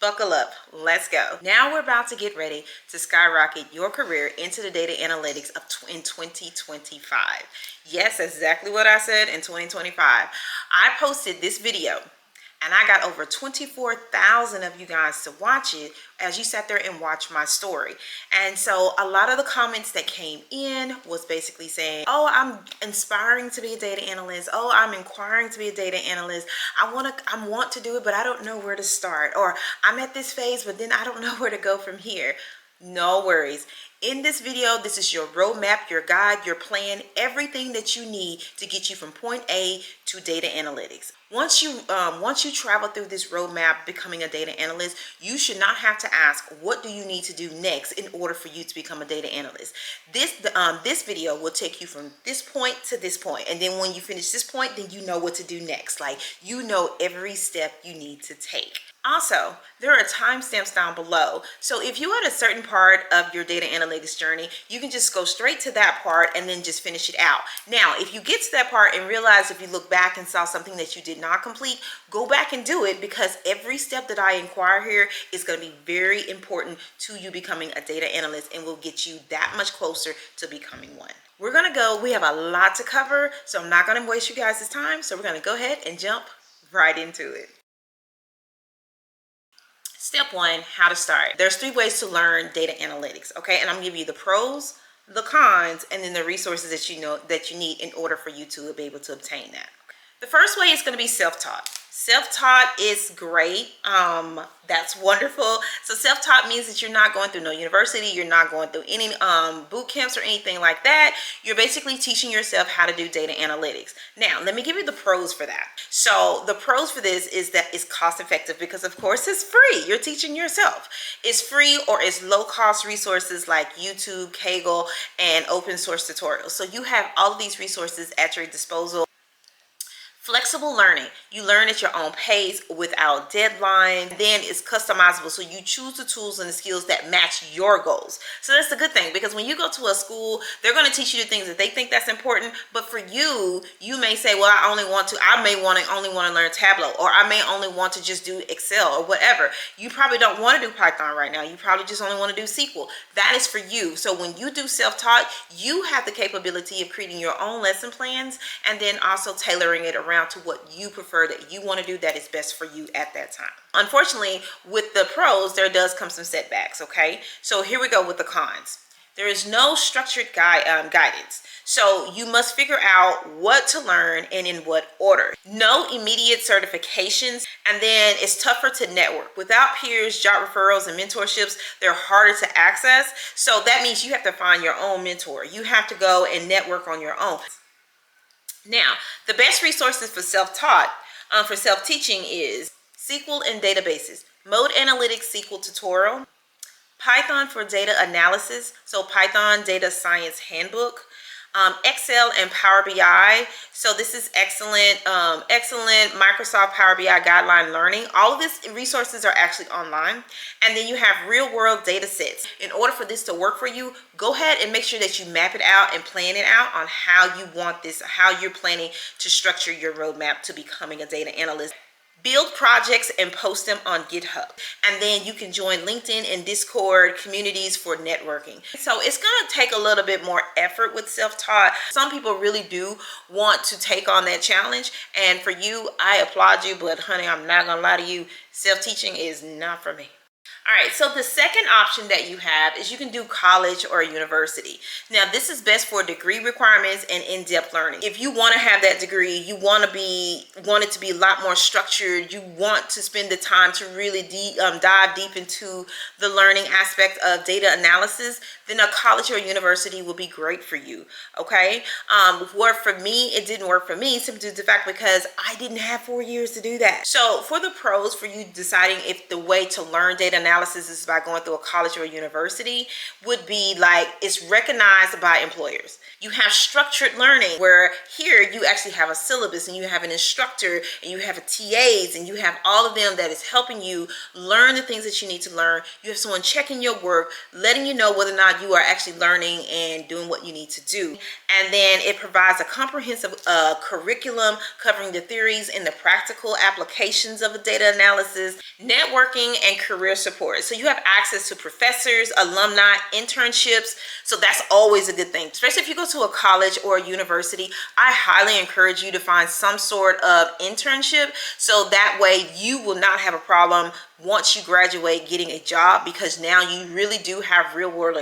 Buckle up, let's go. Now we're about to get ready to skyrocket your career into the data analytics in 2025. Yes, that's exactly what I said, in 2025. I posted this video and I got over 24,000 of you guys to watch it as you sat there and watched my story. And so a lot of the comments that came in was basically saying, oh, I'm inspiring to be a data analyst. Oh, I'm inquiring to be a data analyst. I want to do it, but I don't know where to start. Or I'm at this phase, but then I don't know where to go from here. No worries. In this video, this is your roadmap, your guide, your plan, everything that you need to get you from point A to data analytics. Once you travel through this roadmap becoming a data analyst, you should not have to ask, what do you need to do next in order for you to become a data analyst? This video will take you from this point to this point, and then when you finish this point, then you know what to do next. Like, you know every step you need to take. Also, there are timestamps down below. So if you're at a certain part of your data analytics journey, you can just go straight to that part and then just finish it out. Now, if you get to that part and realize, if you look back and saw something that you did not complete, go back and do it, because every step that I inquire here is going to be very important to you becoming a data analyst and will get you that much closer to becoming one. We're going to go, we have a lot to cover, so I'm not going to waste you guys' time. So we're going to go ahead and jump right into it. Step one, how to start. There's 3 ways to learn data analytics, okay? And I'm gonna give you the pros, the cons, and then the resources that you need in order for you to be able to obtain that. The first way is gonna be self-taught. Self-taught is great. That's wonderful. So self-taught means that you're not going through no university, you're not going through any boot camps or anything like that. You're basically teaching yourself how to do data analytics. Now, let me give you the pros for that. So the pros for this is that it's cost effective, because of course it's free. You're teaching yourself. It's free, or it's low cost resources like YouTube, Kaggle, and open source tutorials. So you have all of these resources at your disposal. Flexible learning. You learn at your own pace without deadline. Then it's customizable, so you choose the tools and the skills that match your goals. So that's the good thing, because when you go to a school, they're going to teach you the things that they think that's important, but for you, you may say, well, I may only want to learn Tableau, or I may only want to just do Excel or whatever. You probably don't want to do Python right now. You probably just only want to do SQL. That is for you. So when you do self-taught, you have the capability of creating your own lesson plans and then also tailoring it around to what you prefer, that you want to do, that is best for you at that time. Unfortunately, with the pros, there does come some setbacks, okay? So here we go with the cons. There is no structured guidance. So you must figure out what to learn and in what order. No immediate certifications, and then it's tougher to network. Without peers, job referrals, and mentorships, they're harder to access. So that means you have to find your own mentor. You have to go and network on your own. Now, the best resources for self-taught, for self-teaching is SQL and databases, Mode Analytics SQL tutorial, Python for data analysis, so Python Data Science Handbook, Excel and Power BI. So this is excellent Microsoft Power BI guideline learning. All of these resources are actually online. And then you have real world data sets. In order for this to work for you, go ahead and make sure that you map it out and plan it out on how you want this, how you're planning to structure your roadmap to becoming a data analyst. Build projects and post them on GitHub. And then you can join LinkedIn and Discord communities for networking. So it's going to take a little bit more effort with self-taught. Some people really do want to take on that challenge. And for you, I applaud you, but honey, I'm not going to lie to you, self-teaching is not for me. All right, so the second option that you have is you can do college or university. Now, this is best for degree requirements and in-depth learning. If you want to have that degree, you want it to be a lot more structured, you want to spend the time to really dive deep into the learning aspect of data analysis, then a college or university will be great for you, okay? For me, it didn't work for me, simply due to the fact because I didn't have 4 years to do that. So for the pros, for you deciding if the way to learn data analysis analysis is by going through a college or a university would be like it's recognized by employers. You have structured learning where here you actually have a syllabus and you have an instructor and you have a TAs and you have all of them that is helping you learn the things that you need to learn. You have someone checking your work, letting you know whether or not you are actually learning and doing what you need to do. And then it provides a comprehensive curriculum covering the theories and the practical applications of the data analysis, networking, and career support. So you have access to professors, alumni, internships. So that's always a good thing, especially if you go to a college or a university. I highly encourage you to find some sort of internship so that way you will not have a problem once you graduate getting a job, because now you really do have real world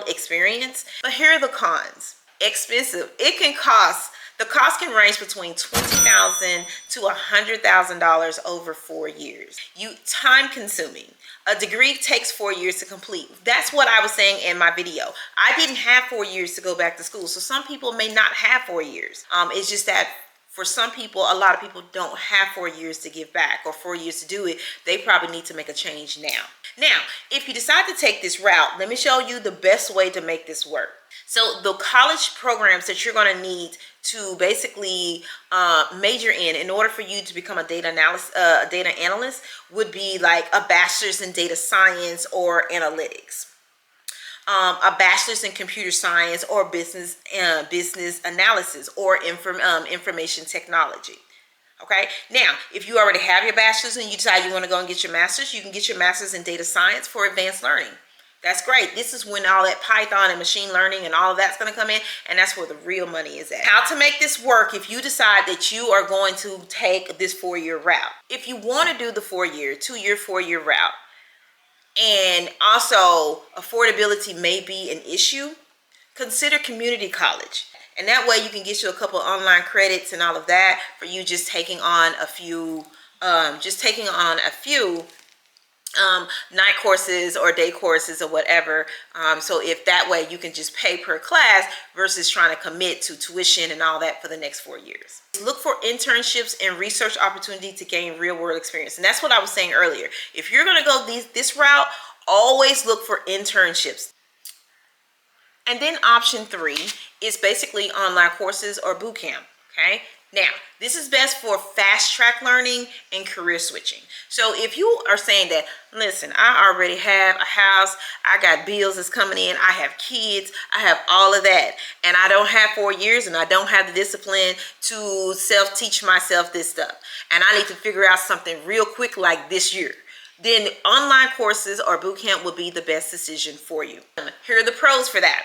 experience. But here are the cons. Expensive. It can cost, the cost can range between $20,000 to $100,000 over 4 years. Time consuming. A degree takes 4 years to complete. That's what I was saying in my video. I didn't have 4 years to go back to school. So some people may not have 4 years. It's just that for some people, a lot of people don't have 4 years to give back or 4 years to do it. They probably need to make a change now. Now, if you decide to take this route, let me show you the best way to make this work. So the college programs that you're going to need to basically major in order for you to become a data analyst would be like a bachelor's in data science or analytics, a bachelor's in computer science or business analysis or information technology. Okay, now if you already have your bachelor's and you decide you want to go and get your master's, you can get your master's in data science for advanced learning. That's great. This is when all that Python and machine learning and all of that's going to come in, and that's where the real money is at. How to make this work if you decide that you are going to take this 4-year route. If you want to do the 4-year, 2-year, 4-year route, and also affordability may be an issue, consider community college. And that way you can get you a couple online credits and all of that for you just taking on a few, night courses or day courses or whatever. So if that way you can just pay per class versus trying to commit to tuition and all that for the next 4 years. Look for internships and research opportunity to gain real world experience. And that's what I was saying earlier. If you're going to go this route, always look for internships. And then option 3 is basically online courses or boot camp. Okay. Now, this is best for fast track learning and career switching. So if you are saying that, listen, I already have a house, I got bills that's coming in, I have kids, I have all of that, and I don't have 4 years and I don't have the discipline to self-teach myself this stuff, and I need to figure out something real quick like this year, then online courses or boot camp will be the best decision for you. Here are the pros for that.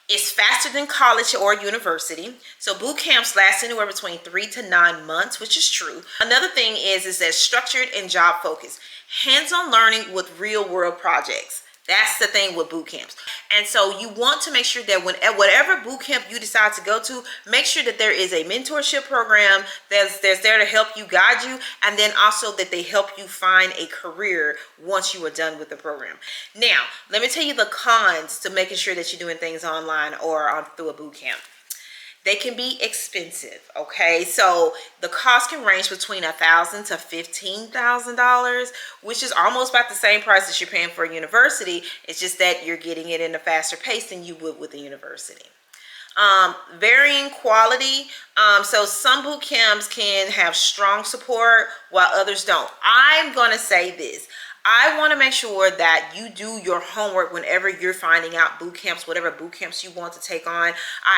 It's faster than college or university. So boot camps last anywhere between 3 to 9 months, which is true. Another thing is that structured and job focused. Hands-on learning with real world projects. That's the thing with boot camps. And so you want to make sure that whatever boot camp you decide to go to, make sure that there is a mentorship program that's there to help you, guide you, and then also that they help you find a career once you are done with the program. Now, let me tell you the cons to making sure that you're doing things online or through a boot camp. They can be expensive, okay? So the cost can range between $1,000 to $15,000, which is almost about the same price that you're paying for a university. It's just that you're getting it in a faster pace than you would with a university. Varying quality. So some boot camps can have strong support while others don't. I'm gonna say this. I want to make sure that you do your homework whenever you're finding out boot camps, whatever boot camps you want to take on. I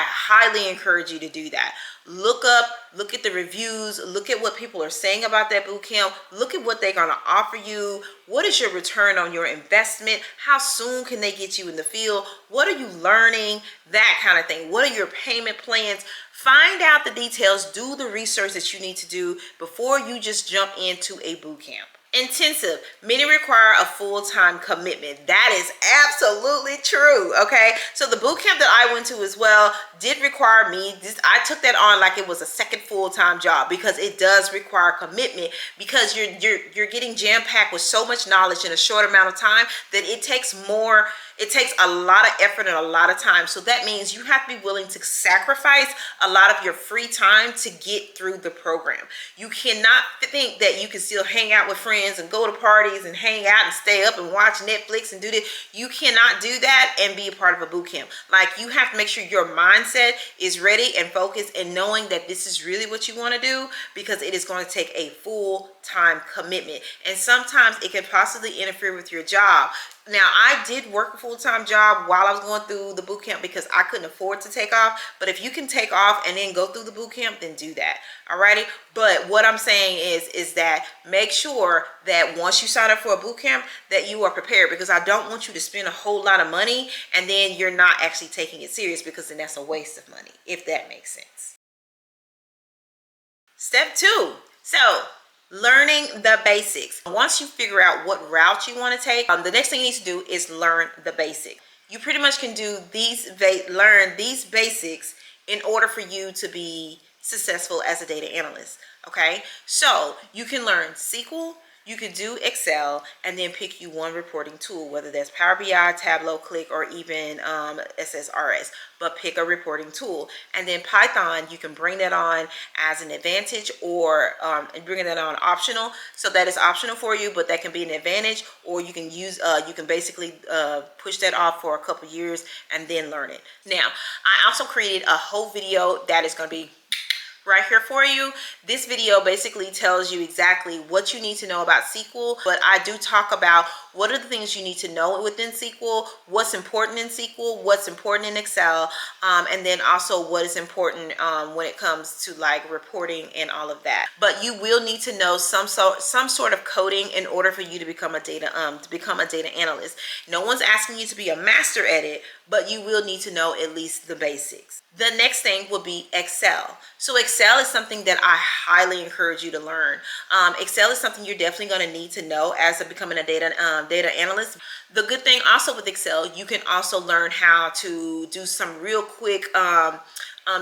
highly encourage you to do that. Look at the reviews, look at what people are saying about that boot camp, look at what they're going to offer you. What is your return on your investment? How soon can they get you in the field? What are you learning? That kind of thing. What are your payment plans? Find out the details, do the research that you need to do before you just jump into a boot camp. Intensive. Many require a full-time commitment. That is absolutely true. Okay, so the boot camp that I went to as well did require me. I took that on like it was a second full-time job because it does require commitment, because you're getting jam-packed with so much knowledge in a short amount of time that it takes a lot of effort and a lot of time. So that means you have to be willing to sacrifice a lot of your free time to get through the program. You cannot think that you can still hang out with friends friends and go to parties and hang out and stay up and watch Netflix and do this. You cannot do that and be a part of a boot camp. Like, you have to make sure your mindset is ready and focused and knowing that this is really what you want to do, because it is going to take a full-time commitment. And sometimes it can possibly interfere with your job. Now, I did work a full-time job while I was going through the boot camp because I couldn't afford to take off. But if you can take off and then go through the boot camp, then do that. Alrighty. But what I'm saying is that make sure that once you sign up for a boot camp, that you are prepared, because I don't want you to spend a whole lot of money and then you're not actually taking it serious, because then that's a waste of money, if that makes sense. Step 2. So, learning the basics. Once you figure out what route you want to take, the next thing you need to do is learn the basics. You pretty much can do learn these basics in order for you to be successful as a data analyst. Okay, so you can learn SQL, you could do Excel, and then pick you one reporting tool, whether that's Power BI, Tableau, Click, or even SSRS. But pick a reporting tool. And then Python, you can bring that on as an advantage, or bring that on optional. So that is optional for you, but that can be an advantage. Or you can use, you can basically push that off for a couple years and then learn it. Now, I also created a whole video that is going to be right here for you. This video basically tells you exactly what you need to know about SQL, but I do talk about what are the things you need to know within SQL, what's important in SQL, what's important in Excel, and then also what is important when it comes to like reporting and all of that. But you will need to know some sort of coding in order for you to become a data analyst. No one's asking you to be a master at it, but you will need to know at least the basics. The next thing will be Excel. So Excel is something that I highly encourage you to learn. Excel is something you're definitely going to need to know as becoming a data analyst. The good thing also with Excel, you can also learn how to do some real quick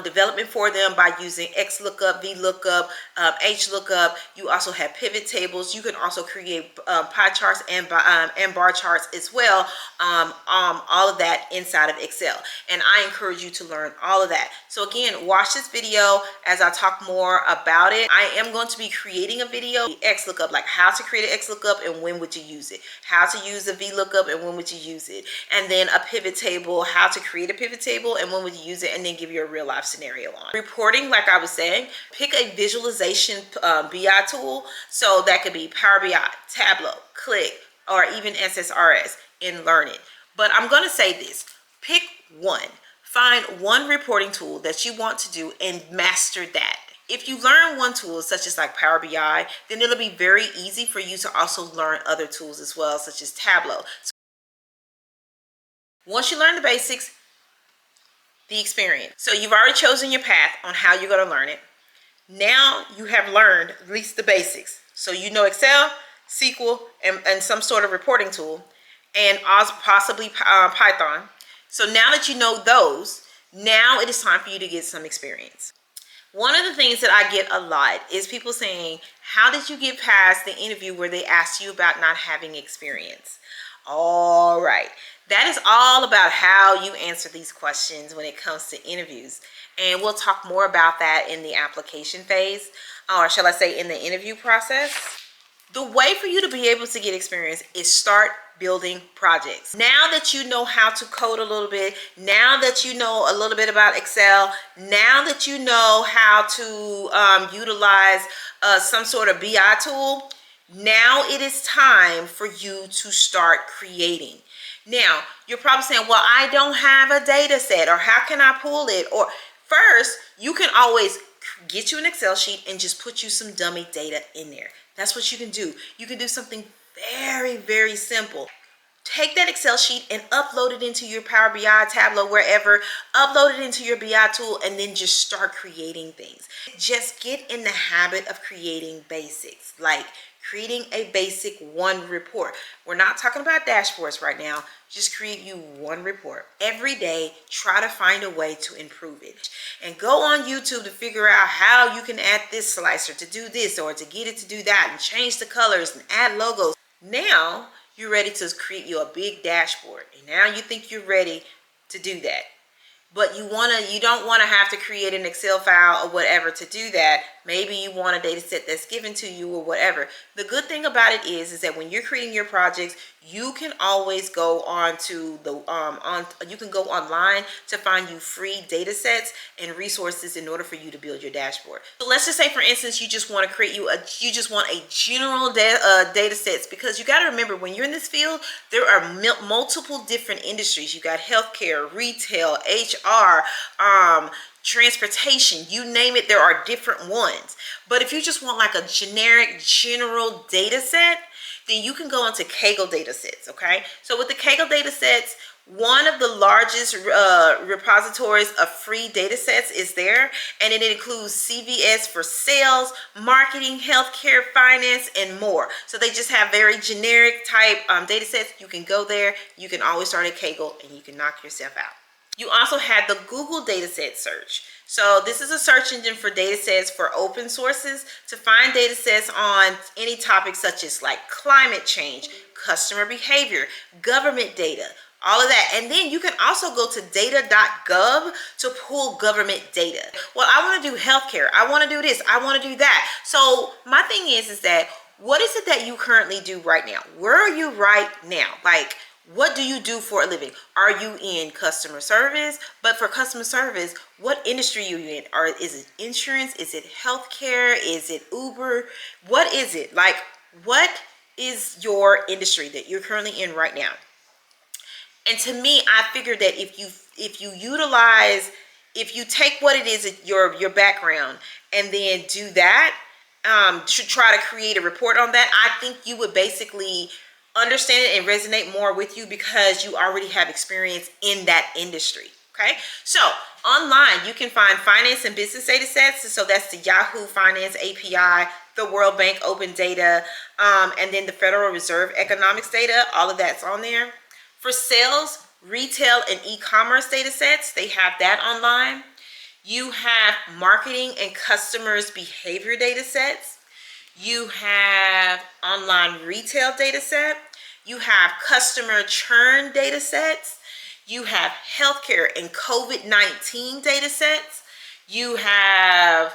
development for them by using XLOOKUP, VLOOKUP, HLOOKUP. You also have pivot tables. You can also create pie charts and bar charts as well. All of that inside of Excel. And I encourage you to learn all of that. So again, watch this video as I talk more about it. I am going to be creating a video, XLOOKUP, like how to create an XLOOKUP and when would you use it, how to use a VLOOKUP and when would you use it, and then a pivot table, how to create a pivot table and when would you use it, and then give you a real life scenario on reporting. Like I was saying, pick a visualization BI tool. So that could be Power BI, Tableau, Click, or even SSRS, and learn it. But I'm going to say this: pick one. Find one reporting tool that you want to do and master that. If you learn one tool, such as like Power BI, then it'll be very easy for you to also learn other tools as well, such as Tableau. So once you learn the basics, the experience. So you've already chosen your path on how you're going to learn it. Now you have learned at least the basics. So you know Excel, SQL, and some sort of reporting tool, and also possibly Python. So now that you know those, now it is time for you to get some experience. One of the things that I get a lot is people saying, how did you get past the interview where they asked you about not having experience? All right. That is all about how you answer these questions when it comes to interviews. And we'll talk more about that in the application phase, or shall I say in the interview process. The way for you to be able to get experience is start building projects. Now that you know how to code a little bit, now that you know a little bit about Excel, now that you know how to utilize some sort of BI tool, now it is time for you to start creating. Now, you're probably saying, well, I don't have a data set, or how can I pull it? Or first, you can always get you an Excel sheet and just put you some dummy data in there. That's what you can do. You can do something very, very simple. Take that Excel sheet and upload it into your Power BI, Tableau, wherever. Upload it into your BI tool and then just start creating things. Just get in the habit of creating basics, like creating a basic one report. We're not talking about dashboards right now. Just create you one report. Every day, try to find a way to improve it. And go on YouTube to figure out how you can add this slicer to do this, or to get it to do that, and change the colors and add logos. Now, you're ready to create you a big dashboard. And now you think you're ready to do that. But you don't want to have to create an Excel file or whatever to do that. Maybe you want a data set that's given to you or whatever. The good thing about it is that when you're creating your projects, you can always go on to the you can go online to find you free data sets and resources in order for you to build your dashboard. So let's just say, for instance, you just want to create you just want a general data sets, because you got to remember, when you're in this field, there are multiple different industries. You got healthcare, retail, HR, transportation, you name it, there are different ones. But if you just want like a generic general data set, then you can go into Kaggle data sets. Okay, so with the Kaggle data sets, one of the largest repositories of free data sets is there, and it includes CVS for sales, marketing, healthcare, finance, and more. So they just have very generic type data sets. You can go there. You can always start at Kaggle and you can knock yourself out. You also have the Google dataset search. So this is a search engine for data sets for open sources to find data sets on any topic such as like climate change, customer behavior, government data, all of that. And then you can also go to data.gov to pull government data. Well, I want to do healthcare. I want to do this. I want to do that. So my thing is that what is it that you currently do right now? Where are you right now? Like, what do you do for a living? Are you in customer service? But for customer service, what industry are you in? Or is it insurance? Is it healthcare? Is it Uber? What is it? Like, what is your industry that you're currently in right now? And to me, I figured that if you take what it is, your background, and then do that, should try to create a report on that, I think you would basically understand it and resonate more with you because you already have experience in that industry. Okay, so online you can find finance and business data sets. So that's the Yahoo Finance API, the World Bank Open Data, and then the Federal Reserve Economics data. All of that's on there. For sales, retail, and e-commerce data sets, they have that online. You have marketing and customers behavior data sets. You have online retail data set. You have customer churn data sets. You have healthcare and COVID-19 data sets. You have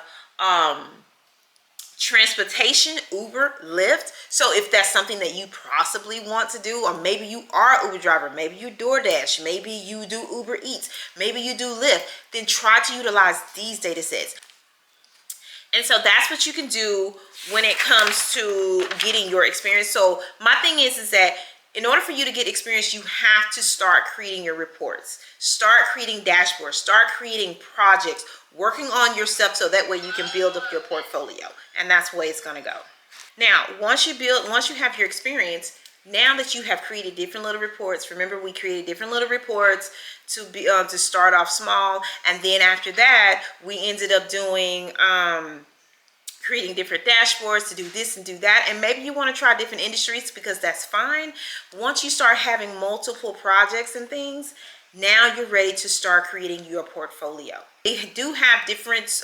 transportation, Uber, Lyft. So if that's something that you possibly want to do, or maybe you are an Uber driver, maybe you DoorDash, maybe you do Uber Eats, maybe you do Lyft, then try to utilize these data sets. And so that's what you can do when it comes to getting your experience. So my thing is that in order for you to get experience, you have to start creating your reports, start creating dashboards, start creating projects, working on yourself, so that way you can build up your portfolio. And that's the way it's going to go. Now, once you have your experience, now that you have created different little reports, remember we created different little reports to start off small, and then after that we ended up doing creating different dashboards to do this and do that. And maybe you want to try different industries, because that's fine. Once you start having multiple projects and things, now you're ready to start creating your portfolio. They do have different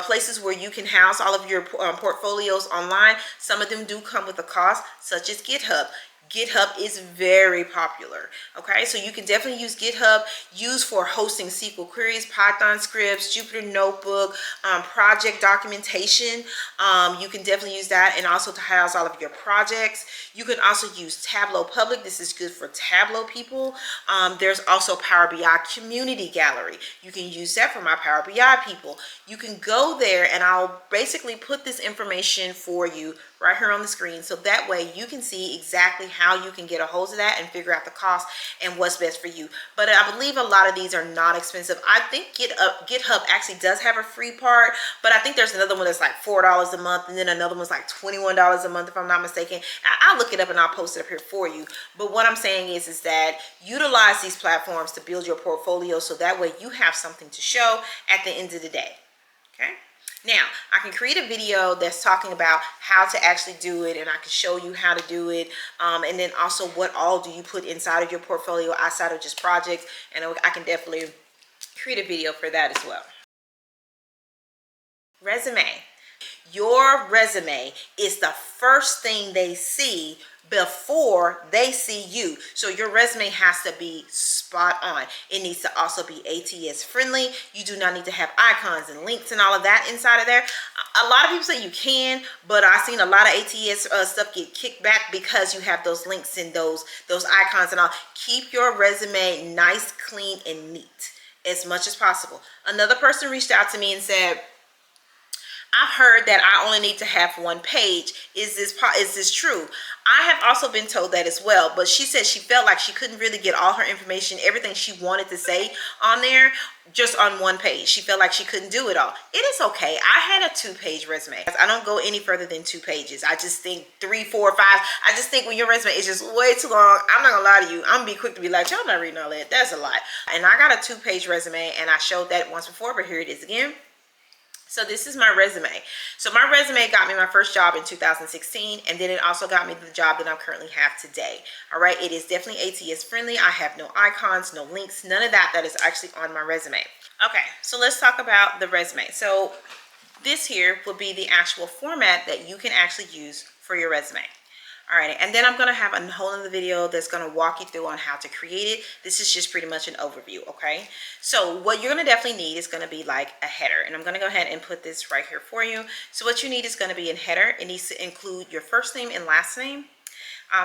places where you can house all of your portfolios online. Some of them do come with a cost, such as GitHub. GitHub is very popular. Okay, so you can definitely use GitHub, used for hosting SQL queries, Python scripts, Jupyter Notebook, project documentation. You can definitely use that, and also to house all of your projects. You can also use Tableau Public. This is good for Tableau people. There's also Power BI Community Gallery. You can use that for my Power BI people. You can go there, and I'll basically put this information for you right here on the screen, so that way you can see exactly how you can get a hold of that and figure out the cost and what's best for you. But I believe a lot of these are not expensive. I think GitHub actually does have a free part, but I think there's another one that's like $4 a month, and then another one's like $21 a month, if I'm not mistaken. I'll look it up and I'll post it up here for you. But what I'm saying is that utilize these platforms to build your portfolio, so that way you have something to show at the end of the day. Okay. Now, I can create a video that's talking about how to actually do it, and I can show you how to do it, and then also what all do you put inside of your portfolio outside of just projects, and I can definitely create a video for that as well. Resume. Your resume is the first thing they see before they see you. So your resume has to be spot on. It needs to also be ATS friendly. You do not need to have icons and links and all of that inside of there. A lot of people say you can, but I've seen a lot of ATS stuff get kicked back because you have those links and those icons and all. Keep your resume nice, clean, and neat as much as possible. Another person reached out to me and said, I've heard that I only need to have one page. Is this true? I have also been told that as well, but she said she felt like she couldn't really get all her information, everything she wanted to say on there, just on one page. She felt like she couldn't do it all. It is okay. I had a 2-page resume. I don't go any further than 2 pages. I just think 3, 4, 5. I just think when your resume is just way too long, I'm not gonna lie to you, I'm gonna be quick to be like, y'all not reading all that. That's a lot. And I got a 2-page resume, and I showed that once before, but here it is again. So this is my resume. So my resume got me my first job in 2016, and then it also got me the job that I currently have today. All right, it is definitely ATS friendly. I have no icons, no links, none of that is actually on my resume. Okay, so let's talk about the resume. So this here will be the actual format that you can actually use for your resume. All right, and then I'm going to have a whole other video that's going to walk you through on how to create it. This is just pretty much an overview, okay? So what you're going to definitely need is going to be like a header, and I'm going to go ahead and put this right here for you. So what you need is going to be a header. It needs to include your first name and last name,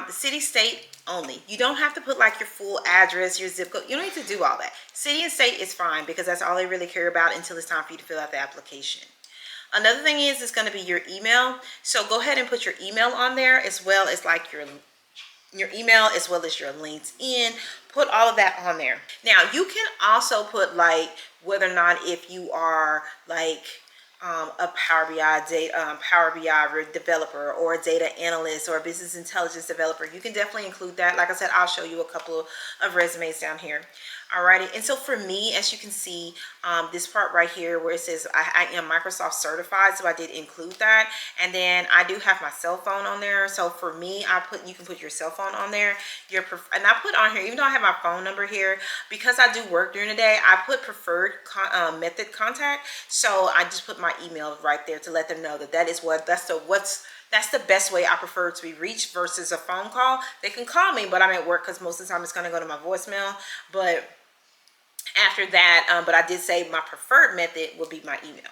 the city, state only. You don't have to put like your full address, your zip code. You don't need to do all that. City and state is fine because that's all they really care about until it's time for you to fill out the application. Another thing is it's going to be your email. So go ahead and put your email on there, as well as like your email, as well as your LinkedIn. Put all of that on there. Now you can also put like whether or not if you are like a Power BI developer, or a data analyst, or a business intelligence developer. You can definitely include that. Like I said, I'll show you a couple of resumes down here. Alrighty, and so for me, as you can see, this part right here where it says I am Microsoft certified, so I did include that. And then I do have my cell phone on there. So for me, you can put your cell phone on there. And I put on here, even though I have my phone number here, because I do work during the day, I put preferred method contact. So I just put my email right there to let them know that that's the best way I prefer to be reached versus a phone call. They can call me, but I'm at work because most of the time it's going to go to my voicemail. But after that, but I did say my preferred method would be my email.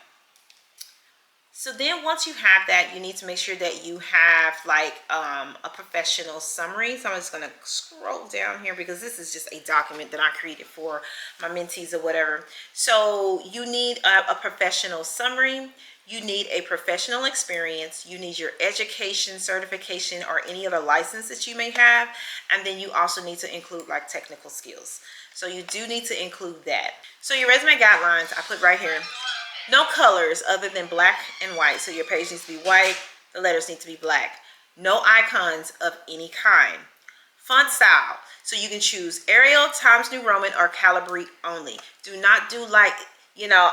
So then once you have that, you need to make sure that you have like a professional summary. So I'm just going to scroll down here because this is just a document that I created for my mentees or whatever. So you need a professional summary. You need a professional experience. You need your education, certification, or any other license that you may have. And then you also need to include like technical skills. So you do need to include that. So your resume guidelines, I put right here. No colors other than black and white. So your page needs to be white. The letters need to be black. No icons of any kind. Font style. So you can choose Arial, Times New Roman, or Calibri only. Do not do like,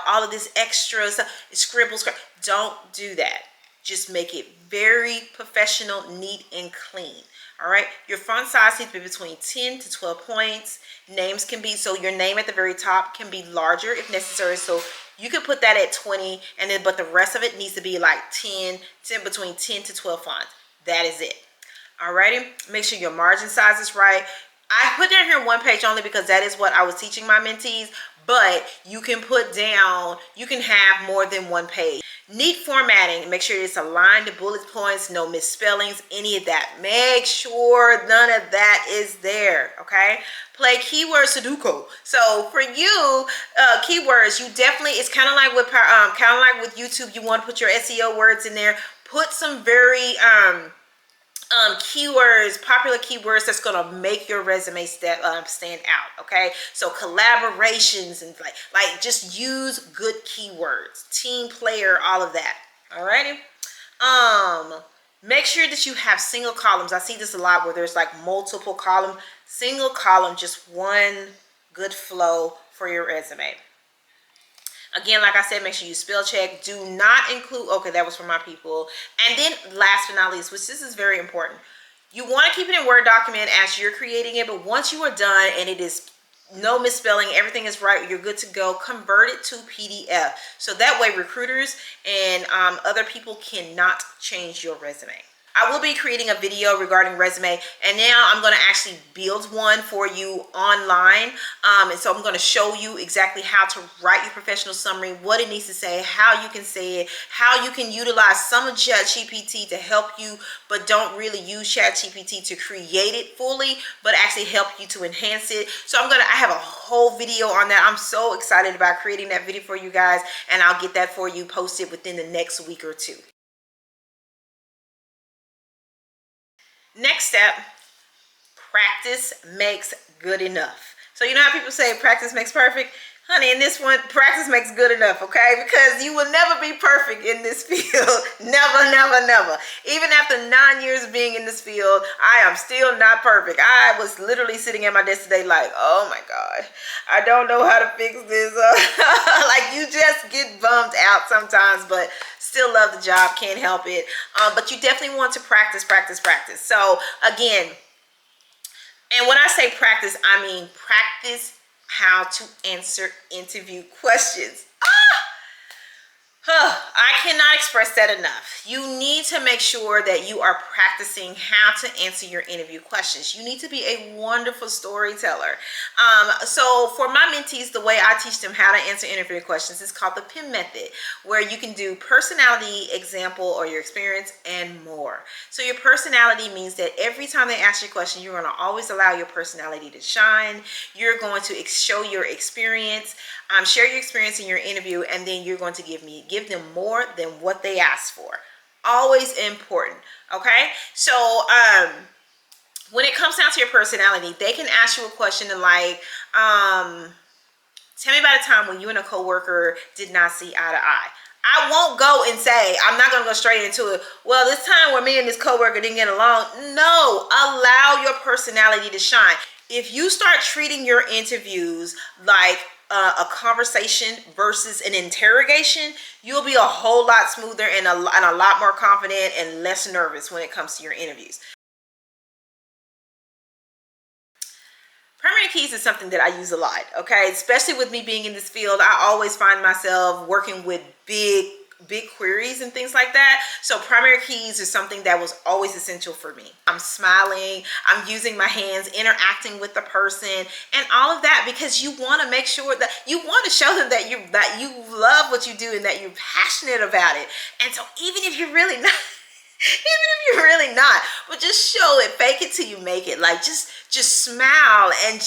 all of this extra stuff, scribble. Don't do that. Just make it very professional, neat, and clean. All right. Your font size needs to be between 10 to 12 points. Names can be, so your name at the very top can be larger if necessary. So you could put that at 20, and then, but the rest of it needs to be like 10, between 10 to 12 fonts. That is it. Alrighty. Make sure your margin size is right. I put down here one page only because that is what I was teaching my mentees, but you can put down, you can have more than one page. Neat formatting, make sure it's aligned to bullet points, no misspellings, any of that. Make sure none of that is there, okay? Play keyword Sudoku. So for you, keywords, you definitely, it's kind of like with YouTube, you want to put your SEO words in there. Put some very keywords, popular keywords that's going to make your resume stand out. Okay, so collaborations and like just use good keywords, team player, all of that. Alrighty. Make sure that you have single columns. I see this a lot where there's like multiple columns. Single column, just one good flow for your resume. Again, like I said, make sure you spell check. Do not include, okay, that was for my people. And then last but not least, which this is very important, you want to keep it in Word document as you're creating it, but once you are done and it is no misspelling, everything is right, you're good to go. Convert it to PDF. So that way recruiters and other people cannot change your resume. I will be creating a video regarding resume, and now I'm going to actually build one for you online. And so I'm going to show you exactly how to write your professional summary, what it needs to say, how you can say it, how you can utilize some of ChatGPT to help you, but don't really use ChatGPT to create it fully, but actually help you to enhance it. So I have a whole video on that. I'm so excited about creating that video for you guys, and I'll get that for you posted within the next week or two. Next step, practice makes good enough. So you know how people say practice makes perfect? Honey, in this one, practice makes good enough, okay? Because you will never be perfect in this field. Never, never, never. Even after 9 years of being in this field, I am still not perfect. I was literally sitting at my desk today like, oh my God, I don't know how to fix this. Like, you just get bummed out sometimes, but still love the job, can't help it. But you definitely want to practice, practice, practice. So again, and when I say practice, I mean practice how to answer interview questions. I cannot express that enough. You need to make sure that you are practicing how to answer your interview questions. You need to be a wonderful storyteller. So for my mentees, the way I teach them how to answer interview questions is called the PIM method, where you can do personality, example, or your experience, and more. So your personality means that every time they ask you a question, you're going to always allow your personality to shine. You're going to show your experience, share your experience in your interview, and then you're going to give them more than what they asked for. Always important. Okay, so when it comes down to your personality, they can ask you a question like, tell me about a time when you and a coworker did not see eye to eye. I won't go and say, I'm not going to go straight into it. Well, this time where me and this coworker didn't get along. No, allow your personality to shine. If you start treating your interviews like a conversation versus an interrogation, you'll be a whole lot smoother and a lot more confident and less nervous when it comes to your interviews. Primary keys is something that I use a lot, okay? Especially with me being in this field, I always find myself working with big queries and things like that. So primary keys is something that was always essential for me. I'm smiling, I'm using my hands, interacting with the person, and all of that, because you want to make sure that you want to show them that you love what you do and that you're passionate about it. And so even if you're really not, but just show it, fake it till you make it. Like just smile and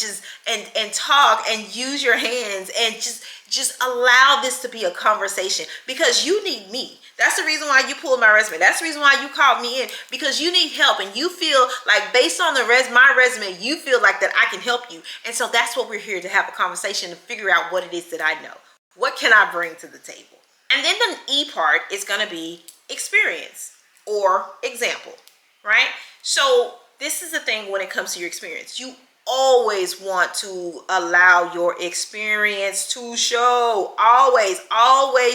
and talk and use your hands and just allow this to be a conversation, because you need me. That's the reason why you pulled my resume. That's the reason why you called me in, because you need help and you feel like based on my resume, you feel like that I can help you. And so that's what we're here to have a conversation to figure out what it is that I know. What can I bring to the table? And then the E part is going to be experience or example, right? So this is the thing when it comes to your experience. You always want to allow your experience to show. Always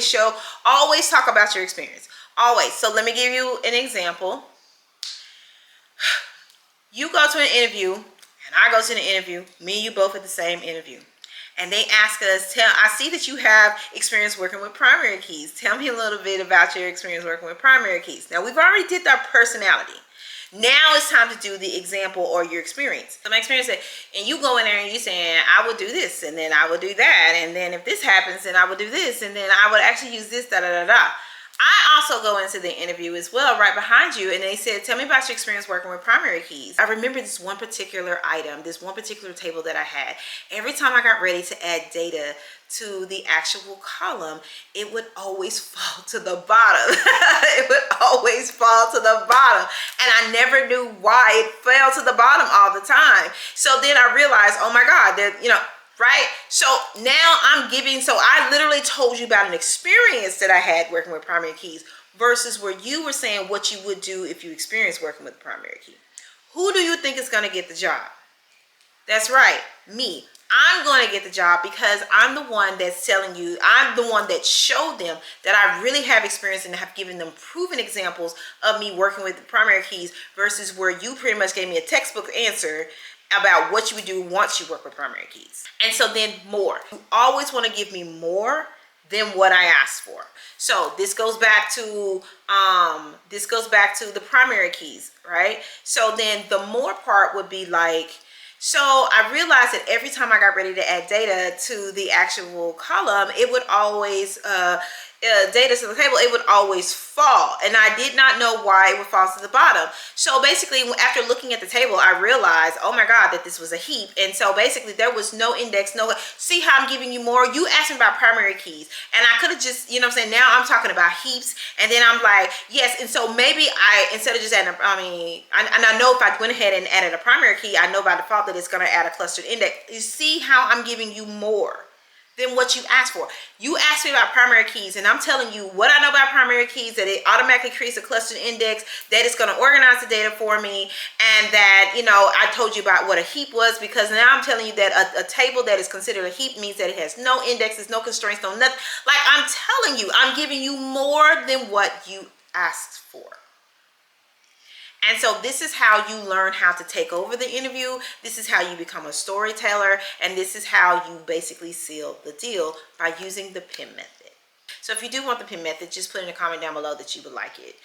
show. Always talk about your experience. Always. So let me give you an example. You go to an interview and I go to an interview. Me and you both at the same interview. And they ask us, I see that you have experience working with primary keys. Tell me a little bit about your experience working with primary keys. Now, we've already did our personality. Now it's time to do the example or your experience. So my experience is, and you go in there and you saying, I would do this, and then I would do that, and then if this happens, then I would do this, and then I would actually use this, da da da da. I also go into the interview as well, right behind you, and they said, tell me about your experience working with primary keys. I remember this one particular item, this one particular table that I had. Every time I got ready to add data to the actual column, it would always fall to the bottom. It would always fall to the bottom. And I never knew why it fell to the bottom all the time. So then I realized, oh my God, that, right? So now I literally told you about an experience that I had working with primary keys versus where you were saying what you would do if you experienced working with primary key. Who do you think is going to get the job? That's right, me. I'm going to get the job because I'm the one that's telling you, I'm the one that showed them that I really have experience and have given them proven examples of me working with primary keys versus where you pretty much gave me a textbook answer about what you would do once you work with primary keys. And so then more. You always want to give me more than what I asked for. So this goes back to the primary keys, right? So then the more part would be like, so I realized that every time I got ready to add data to the actual column, it would always data to the table, it would always fall, and I did not know why it would fall to the bottom. So basically, after looking at the table, I realized, oh my god, that this was a heap. And so basically there was no index, no, see how I'm giving you more? You asked me about primary keys, and I could have just, you know what I'm saying, now I'm talking about heaps, and then I'm like, yes. And so maybe I, instead of just adding I know if I went ahead and added a primary key, I know by default that it's going to add a clustered index. You see how I'm giving you more than what you asked for. You asked me about primary keys, and I'm telling you what I know about primary keys, that it automatically creates a clustered index, that it's going to organize the data for me, and that, you know, I told you about what a heap was, because now I'm telling you that a table that is considered a heap means that it has no indexes, no constraints, no nothing. Like, I'm telling you, I'm giving you more than what you asked for. And so this is how you learn how to take over the interview. This is how you become a storyteller. And this is how you basically seal the deal, by using the PIM method. So if you do want the PIM method, just put in a comment down below that you would like it.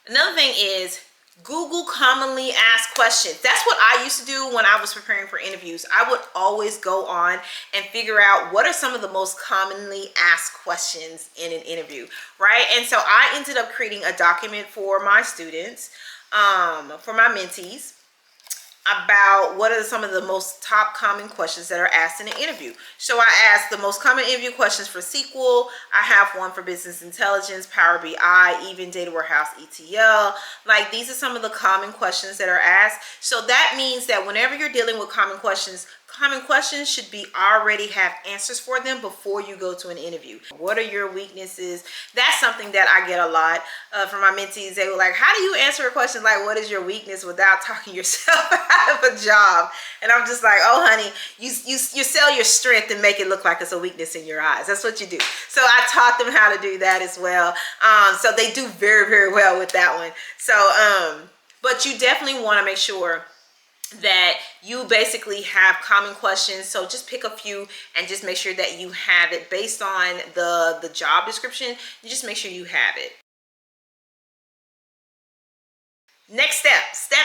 Another thing is Google commonly asked questions. That's what I used to do when I was preparing for interviews. I would always go on and figure out what are some of the most commonly asked questions in an interview, right? And so I ended up creating a document for my students, for my mentees, about what are some of the most top common questions that are asked in an interview. So I asked the most common interview questions for SQL. I have one for business intelligence, Power BI, even data warehouse, ETL. Like, these are some of the common questions that are asked. So that means that whenever you're dealing with common questions should be already have answers for them before you go to an interview. What are your weaknesses? That's something that I get a lot from my mentees. They were like, how do you answer a question like, what is your weakness, without talking yourself out of a job? And I'm just like, oh honey, you sell your strength and make it look like it's a weakness in your eyes. That's what you do. So I taught them how to do that as well. So they do very, very well with that one. So but you definitely want to make sure that you basically have common questions. So just pick a few and just make sure that you have it based on the job description. You just make sure you have it. Next step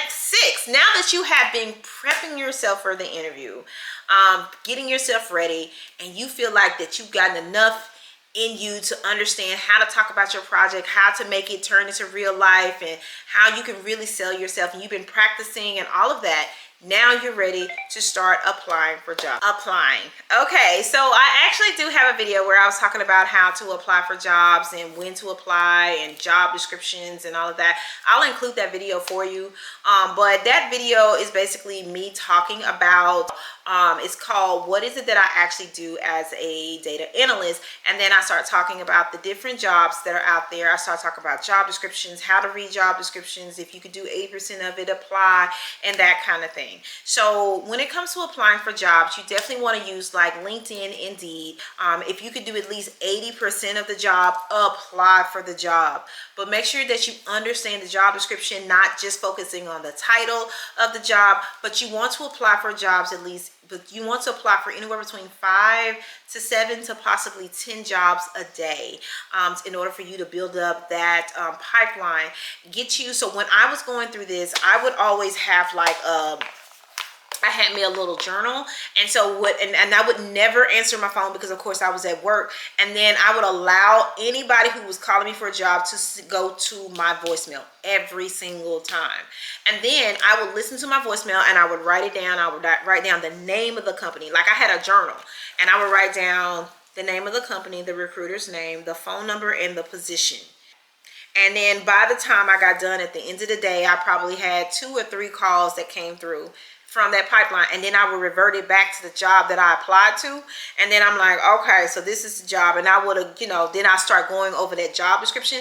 6. Now that you have been prepping yourself for the interview, getting yourself ready, and you feel like that you've gotten enough in you to understand how to talk about your project, how to make it turn into real life, and how you can really sell yourself, and you've been practicing and all of that, now you're ready to start applying for jobs. Okay, so I actually do have a video where I was talking about how to apply for jobs and when to apply and job descriptions and all of that. I'll include that video for you. But that video is basically me talking about, it's called What Is It That I Actually Do as a Data Analyst? And then I start talking about the different jobs that are out there. I start talking about job descriptions, how to read job descriptions, if you could do 80% of it, apply, and that kind of thing. So when it comes to applying for jobs, you definitely want to use like LinkedIn, Indeed. If you could do at least 80% of the job, apply for the job. But make sure that you understand the job description, not just focusing on the title of the job, but you want to apply for jobs at least, but you want to apply for anywhere between 5 to 7 to possibly 10 jobs a day, in order for you to build up that pipeline. So when I was going through this, I would always have like I had me a little journal, and so and I would never answer my phone because of course I was at work, and then I would allow anybody who was calling me for a job to go to my voicemail every single time. And then I would listen to my voicemail and I would write it down. I would write down the name of the company. Like, I had a journal, and I would write down the name of the company, the recruiter's name, the phone number, and the position. And then by the time I got done at the end of the day, I probably had 2 or 3 calls that came through from that pipeline, and then I would revert it back to the job that I applied to. And then I'm like, okay, so this is the job. And I would have, then I start going over that job description.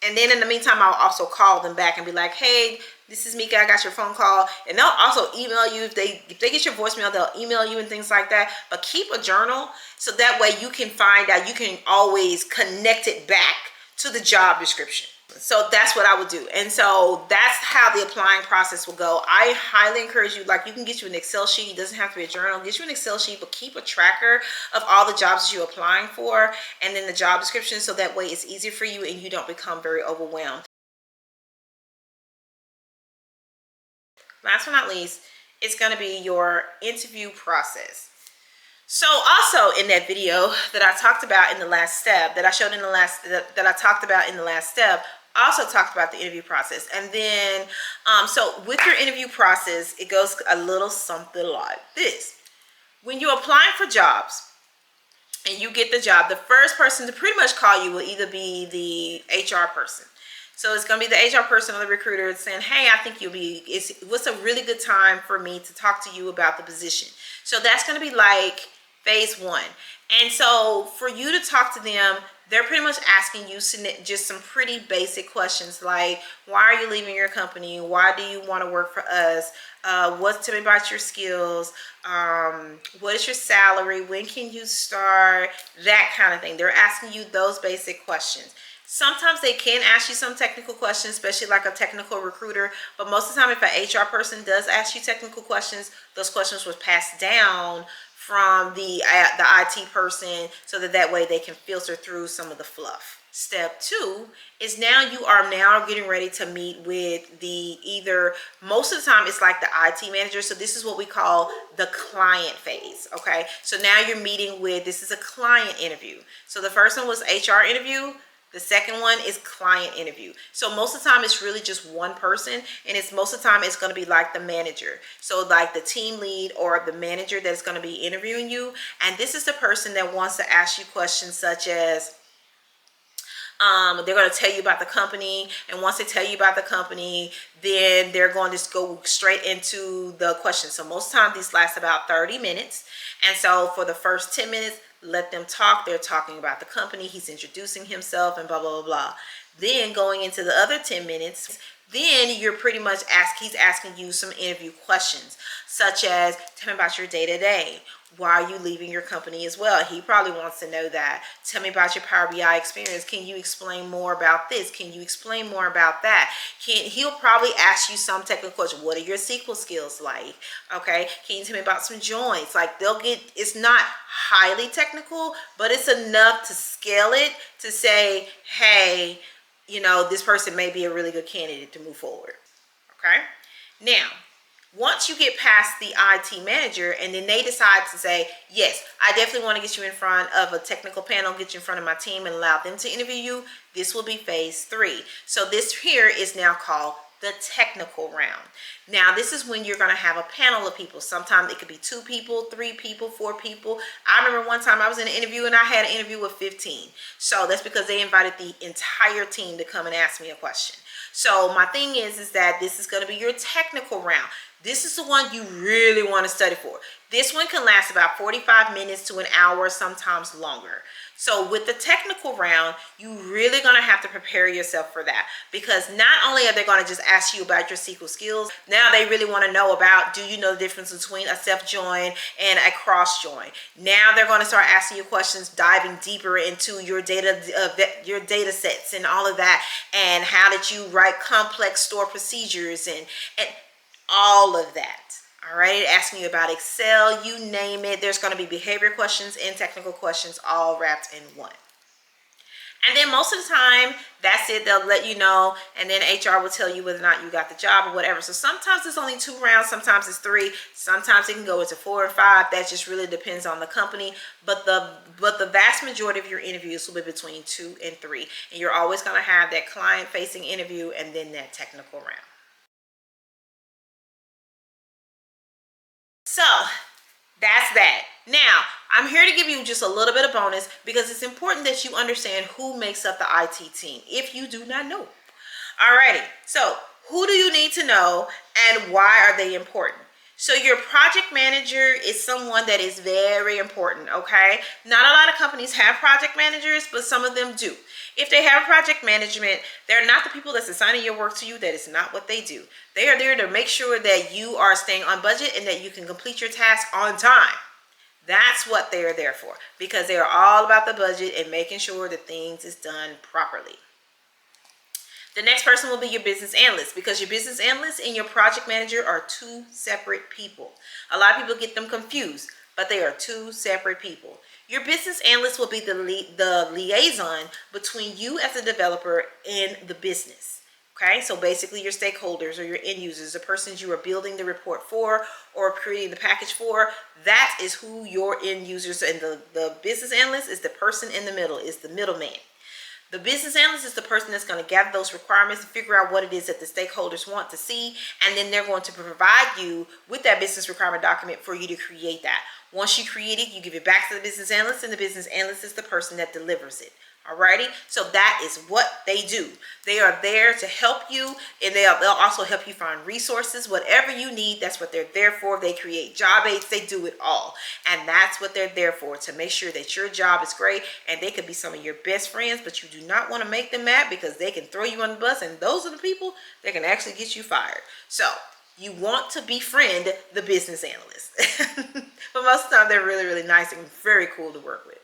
And then in the meantime, I'll also call them back and be like, hey, this is Mika, I got your phone call. And they'll also email you. If they get your voicemail, they'll email you and things like that. But keep a journal, so that way you can find out, you can always connect it back to the job description. So that's what I would do. And so that's how the applying process will go. I highly encourage you, like, you can get you an Excel sheet. It doesn't have to be a journal. Get you an Excel sheet, but keep a tracker of all the jobs that you're applying for, and then the job description, so that way it's easier for you and you don't become very overwhelmed. Last but not least, it's going to be your interview process. So also in that video that I talked about in the last step, that I showed in the last, that I talked about in the last step, I also talked about the interview process. And then, so with your interview process, it goes a little something like this. When you're applying for jobs and you get the job, the first person to pretty much call you will either be the HR person. So it's going to be the HR person or the recruiter saying, hey, I think what's a really good time for me to talk to you about the position. So that's going to be like phase one. And so for you to talk to them, they're pretty much asking you just some pretty basic questions like, why are you leaving your company? Why do you want to work for us? Tell me about your skills. What is your salary? When can you start? That kind of thing. They're asking you those basic questions. Sometimes they can ask you some technical questions, especially like a technical recruiter. But most of the time, if an HR person does ask you technical questions, those questions were passed down from the IT person, so that way they can filter through some of the fluff. Step two is you are now getting ready to meet with most of the time it's like the IT manager. So this is what we call the client phase. Okay, so now you're meeting with, this is a client interview. So the first one was HR interview. The second one is client interview. So most of the time it's really just one person, and most of the time it's going to be like the manager. So like the team lead or the manager that's going to be interviewing you. And this is the person that wants to ask you questions such as, they're going to tell you about the company, and once they tell you about the company, then they're going to go straight into the questions. So most of the time these last about 30 minutes. And so for the first 10 minutes, let them talk. They're talking about the company. He's introducing himself and blah, blah, blah, blah. Then going into the other 10 minutes, then you're pretty much he's asking you some interview questions, such as, tell me about your day-to-day. Why are you leaving your company as well? He probably wants to know that. Tell me about your Power BI experience. Can you explain more about this? Can you explain more about that? He'll probably ask you some technical question. What are your SQL skills like? Okay. Can you tell me about some joins? Like it's not highly technical, but it's enough to scale it to say, hey, this person may be a really good candidate to move forward. Okay. Now, once you get past the IT manager and then they decide to say, yes, I definitely want to get you in front of a technical panel, get you in front of my team and allow them to interview you, this will be phase 3. So this here is now called the technical round. Now, this is when you're going to have a panel of people. Sometimes it could be 2 people, 3 people, 4 people. I remember one time I was in an interview and I had an interview with 15. So that's because they invited the entire team to come and ask me a question. So my thing is that this is going to be your technical round. This is the one you really want to study for. This one can last about 45 minutes to an hour, sometimes longer. So with the technical round, you really going to have to prepare yourself for that, because not only are they going to just ask you about your SQL skills, now they really want to know about, do you know the difference between a self join and a cross join? Now they're going to start asking you questions, diving deeper into your data sets and all of that, and how did you write complex store procedures and all of that. All right, asking you about Excel, you name it. There's going to be behavior questions and technical questions all wrapped in one. And then most of the time, that's it. They'll let you know, and then HR will tell you whether or not you got the job or whatever. So sometimes it's only 2 rounds, sometimes it's 3, sometimes it can go into 4 or 5. That just really depends on the company. But the vast majority of your interviews will be between 2 and 3, and you're always going to have that client-facing interview and then that technical round. So that's that. Now, I'm here to give you just a little bit of bonus, because it's important that you understand who makes up the IT team if you do not know. Alrighty, so who do you need to know and why are they important? So your project manager is someone that is very important, okay? Not a lot of companies have project managers, but some of them do. If they have project management, they're not the people that's assigning your work to you. That is not what they do. They are there to make sure that you are staying on budget and that you can complete your task on time. That's what they are there for, because they are all about the budget and making sure that things is done properly. The next person will be your business analyst, because your business analyst and your project manager are two separate people. A lot of people get them confused, but they are two separate people. Your business analyst will be the liaison between you as a developer and the business. Okay, so basically your stakeholders or your end users, the persons you are building the report for or creating the package for, that is who your end users, and the business analyst is the person in the middle, is the middleman. The business analyst is the person that's going to gather those requirements and figure out what it is that the stakeholders want to see, and then they're going to provide you with that business requirement document for you to create that. Once you create it, you give it back to the business analyst, and the business analyst is the person that delivers it. Alrighty, so that is what they do. They are there to help you, and they'll also help you find resources. Whatever you need, that's what they're there for. They create job aids, they do it all, and that's what they're there for, to make sure that your job is great. And they could be some of your best friends, but you do not want to make them mad, because they can throw you on the bus, and those are the people that can actually get you fired. So you want to befriend the business analyst. But most of the time they're really, really nice and very cool to work with.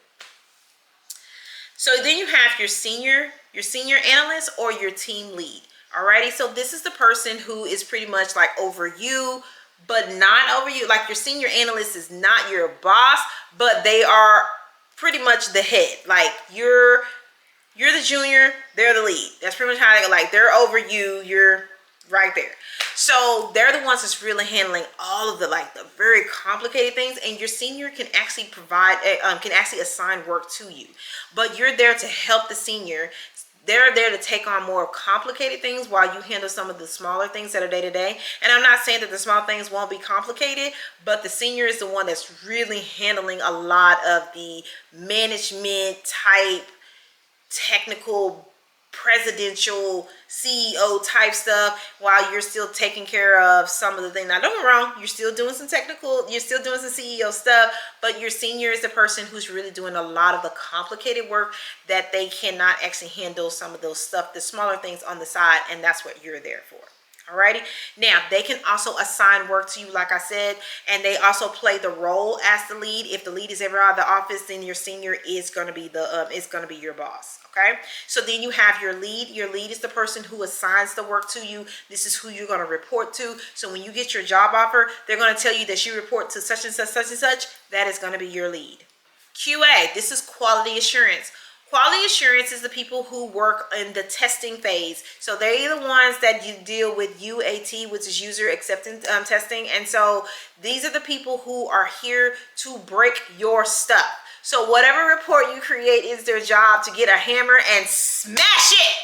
So then you have your senior analyst or your team lead. Alrighty, so this is the person who is pretty much like over you, but not over you. Like, your senior analyst is not your boss, but they are pretty much the head. Like, you're the junior, they're the lead. That's pretty much how they go. Like, they're over you, you're right there. So they're the ones that's really handling all of the very complicated things, and your senior can actually assign work to you, but you're there to help the senior. They're there to take on more complicated things while you handle some of the smaller things that are day to day. And I'm not saying that the small things won't be complicated, but the senior is the one that's really handling a lot of the management type, technical, presidential, CEO type stuff, while you're still taking care of some of the things. Now, don't get me wrong, you're still doing some CEO stuff, but your senior is the person who's really doing a lot of the complicated work that they cannot actually handle some of those stuff, the smaller things on the side, and that's what you're there for. Alrighty. Now, they can also assign work to you, like I said, and they also play the role as the lead. If the lead is ever out of the office, then your senior is going to be your boss. Okay, so then you have your lead. Your lead is the person who assigns the work to you. This is who you're going to report to. So when you get your job offer, they're going to tell you that you report to such and such, such and such. That is going to be your lead. QA, this is quality assurance. Quality assurance is the people who work in the testing phase. So they're the ones that you deal with UAT, which is user acceptance testing. And so these are the people who are here to break your stuff. So whatever report you create is their job to get a hammer and smash it.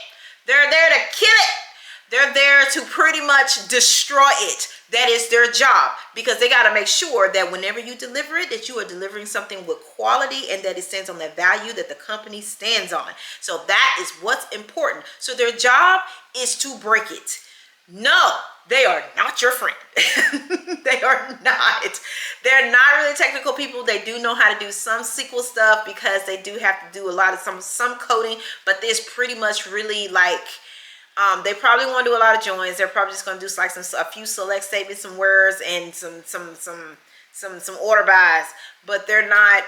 They're there to kill it. They're there to pretty much destroy it. That is their job, because they got to make sure that whenever you deliver it, that you are delivering something with quality and that it stands on the value that the company stands on. So that is what's important. So their job is to break it. No, they are not your friend. They are not. They're not really technical people. They do know how to do some SQL stuff, because they do have to do a lot of some coding, but there's pretty much really they probably want to do a lot of joins. They're probably just going to do like a few select statements, some words, and some order buys. But they're not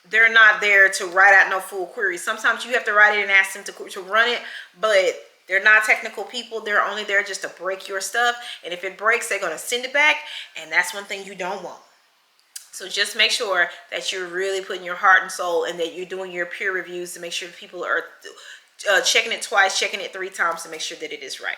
there to write out no full queries. Sometimes you have to write it and ask them to run it, but they're not technical people. They're only there just to break your stuff. And if it breaks, they're going to send it back, and that's one thing you don't want. So just make sure that you're really putting your heart and soul, and that you're doing your peer reviews to make sure people are checking it twice, checking it 3 times to make sure that it is right.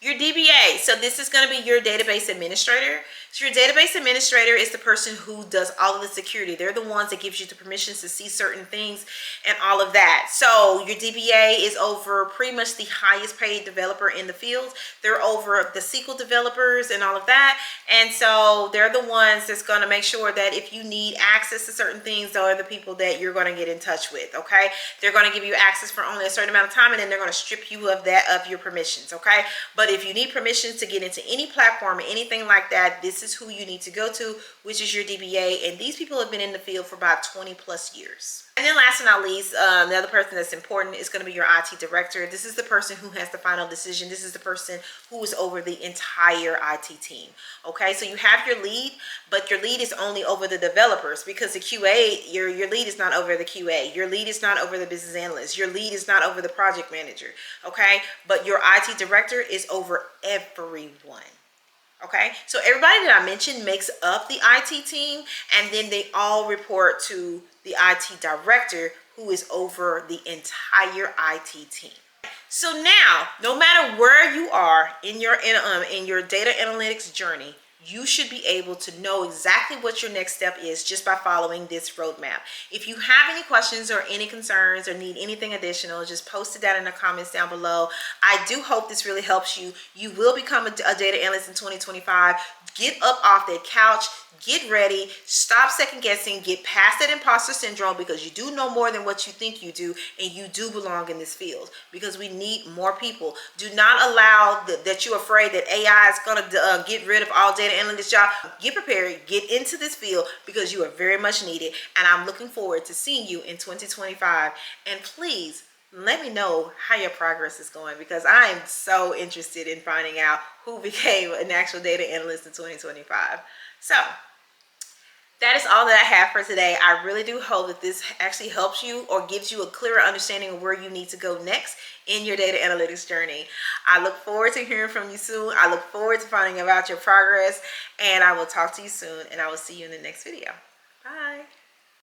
Your DBA, so this is going to be your database administrator. So your database administrator is the person who does all of the security. They're the ones that gives you the permissions to see certain things and all of that. So your DBA is over pretty much the highest paid developer in the field. They're over the SQL developers and all of that. And so they're the ones that's going to make sure that if you need access to certain things, those are the people that you're going to get in touch with, okay? They're going to give you access for only a certain amount of time, and then they're going to strip you of your permissions, okay? But if you need permissions to get into any platform or anything like that, this is who you need to go to, which is your DBA. And these people have been in the field for about 20 plus years. And then last but not least, the other person that's important is going to be your IT director. This is the person who has the final decision. This is the person who is over the entire IT team. Okay, so you have your lead, but your lead is only over the developers, because the QA, your lead is not over the QA. Your lead is not over the business analyst. Your lead is not over the project manager. Okay, but your IT director is over everyone. Okay, so everybody that I mentioned makes up the IT team, and then they all report to the IT director, who is over the entire IT team. So now, no matter where you are in your data analytics journey, you should be able to know exactly what your next step is just by following this roadmap. If you have any questions or any concerns or need anything additional, just post it down in the comments down below. I do hope this really helps you. You will become a data analyst in 2025. Get up off that couch, get ready, stop second guessing, get past that imposter syndrome, because you do know more than what you think you do, and you do belong in this field, because we need more people. Do not allow that you're afraid that AI is going to get rid of all data analyst jobs. Get prepared, get into this field, because you are very much needed, and I'm looking forward to seeing you in 2025. And please, let me know how your progress is going, because I am so interested in finding out who became an actual data analyst in 2025. So that is all that I have for today. I really do hope that this actually helps you or gives you a clearer understanding of where you need to go next in your data analytics journey. I look forward to hearing from you soon. I look forward to finding out about your progress, and I will talk to you soon, and I will see you in the next video. Bye.